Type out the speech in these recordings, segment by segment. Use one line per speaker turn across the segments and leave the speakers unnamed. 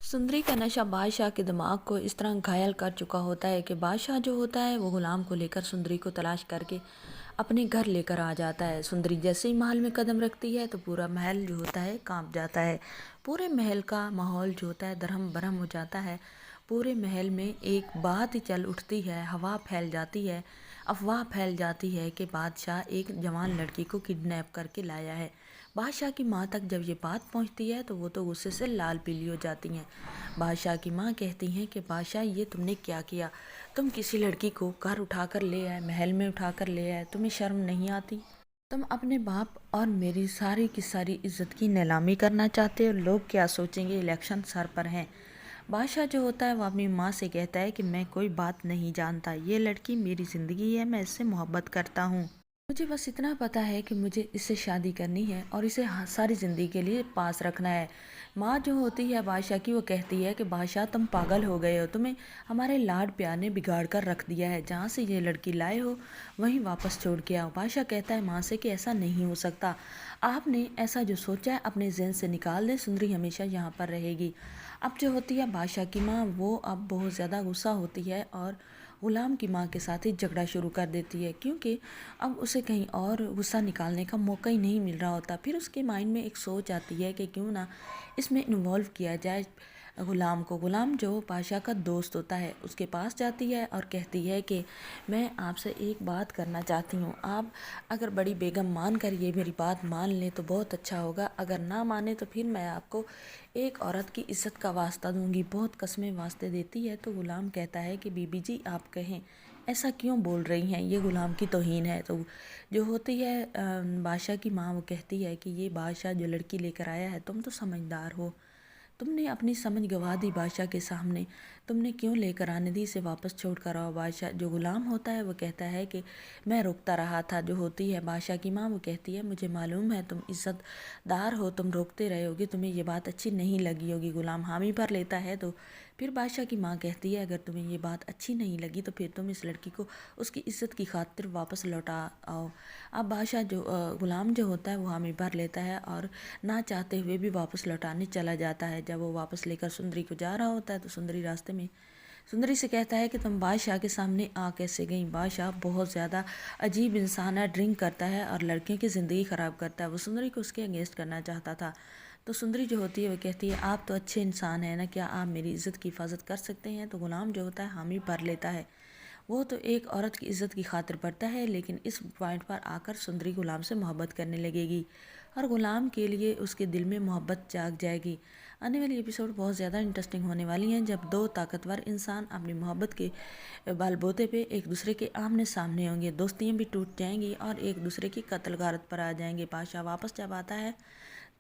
सुंदरी का नशा बादशाह के दिमाग को इस तरह घायल कर चुका होता है कि बादशाह जो होता है वो गुलाम को लेकर सुंदरी को तलाश करके अपने घर लेकर आ जाता है। सुंदरी जैसे ही महल में कदम रखती है तो पूरा महल जो होता है कांप जाता है। पूरे महल का माहौल जो होता है दरहम बरहम हो जाता है। पूरे महल में एक बात ही चल उठती है, हवा फैल जाती है, अफवाह फैल जाती है कि बादशाह एक जवान लड़की को किडनैप करके लाया है। बादशाह की माँ तक जब ये बात पहुंचती है तो वो तो गुस्से से लाल पीली हो जाती हैं। बादशाह की माँ कहती हैं कि बादशाह ये तुमने क्या किया? तुम किसी लड़की को घर उठा कर ले आए, महल में उठा कर ले आए, तुम्हें शर्म नहीं आती? तुम अपने बाप और मेरी सारी की सारी इज्जत की नीलामी करना चाहते हो। लोग क्या सोचेंगे, इलेक्शन सर पर हैं। बादशाह जो होता है वो अपनी माँ से कहता है कि मैं कोई बात नहीं जानता, ये लड़की मेरी ज़िंदगी है, मैं इससे मोहब्बत करता हूँ। मुझे बस इतना पता है कि मुझे इससे शादी करनी है और इसे सारी ज़िंदगी के लिए पास रखना है। माँ जो होती है बादशाह की वो कहती है कि बादशाह तुम पागल हो गए हो, तुम्हें हमारे लाड प्यार ने बिगाड़ कर रख दिया है, जहाँ से ये लड़की लाए हो वहीं वापस छोड़ के आओ। बादशाह कहता है माँ से कि ऐसा नहीं हो सकता, आपने ऐसा जो सोचा है अपने ज़हन से निकाल दें, सुंदरी हमेशा यहाँ पर रहेगी। अब जो होती है बादशाह की माँ वो अब बहुत ज़्यादा गुस्सा होती है और गुलाम की माँ के साथ ही झगड़ा शुरू कर देती है, क्योंकि अब उसे कहीं और गुस्सा निकालने का मौका ही नहीं मिल रहा होता। फिर उसके माइंड में एक सोच आती है कि क्यों ना इसमें इन्वॉल्व किया जाए गुलाम को। गुलाम जो बादशाह का दोस्त होता है उसके पास जाती है और कहती है कि मैं आपसे एक बात करना चाहती हूँ, आप अगर बड़ी बेगम मान कर ये मेरी बात मान लें तो बहुत अच्छा होगा, अगर ना माने तो फिर मैं आपको एक औरत की इज्जत का वास्ता दूंगी। बहुत कस्में वास्ते देती है। तो गुलाम कहता है कि बीबी जी आप कहें, ऐसा क्यों बोल रही हैं, ये गुलाम की तौहीन है। तो जो होती है बादशाह की माँ वो कहती है कि ये बादशाह जो लड़की लेकर आया है तुम तो समझदार हो, तुमने अपनी समझ गवा दी बादशाह के सामने, तुमने क्यों लेकर आने दी, इसे वापस छोड़ कर आओ। बादशाह जो गुलाम होता है वो कहता है कि मैं रोकता रहा था। जो होती है बादशाह की माँ वो कहती है मुझे मालूम है तुम इज्जतदार हो, तुम रोकते रहे होगे, तुम्हें ये बात अच्छी नहीं लगी होगी। गुलाम हामी भर लेता है। तो फिर बादशाह की माँ कहती है अगर तुम्हें ये बात अच्छी नहीं लगी तो फिर तुम इस लड़की को उसकी इज्जत की खातिर वापस लौटा आओ। अब बादशाह जो गुलाम जो होता है वो हामी भर लेता है और ना चाहते हुए भी वापस लौटाने चला जाता है। जब वो वापस लेकर सुंदरी को जा रहा होता है तो सुंदरी रास्ते में सुंदरी से कहता है कि तुम बादशाह के सामने आ कैसे गई? बादशाह बहुत ज़्यादा अजीब इंसान है, ड्रिंक करता है और लड़कियों की ज़िंदगी ख़राब करता है। वो सुंदरी को उसके अगेंस्ट करना चाहता था। तो सुंदरी जो होती है वो कहती है आप तो अच्छे इंसान हैं ना, क्या आप मेरी इज़्ज़त की हिफाजत कर सकते हैं? तो गुलाम जो होता है हामी भर लेता है। वो तो एक औरत की इज़्ज़त की खातिर पड़ता है, लेकिन इस पॉइंट पर आकर सुंदरी गुलाम से मोहब्बत करने लगेगी और गुलाम के लिए उसके दिल में मोहब्बत जाग जाएगी। आने वाली एपिसोड बहुत ज़्यादा इंटरेस्टिंग होने वाली हैं, जब दो ताकतवर इंसान अपनी मोहब्बत के बलबूते पे एक दूसरे के आमने सामने होंगे, दोस्तियाँ भी टूट जाएंगी और एक दूसरे की कत्ल गारत पर आ जाएंगे। बादशाह वापस जब आता है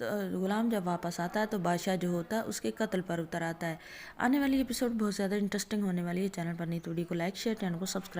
तो गुलाम जब वापस आता है तो बादशाह जो होता है उसके कत्ल पर उतर आता है। आने वाली एपिसोड बहुत ज़्यादा इंटरेस्टिंग होने वाली है। चैनल पर नहीं तो वीडियो को लाइक शेयर, चैनल को सब्सक्राइब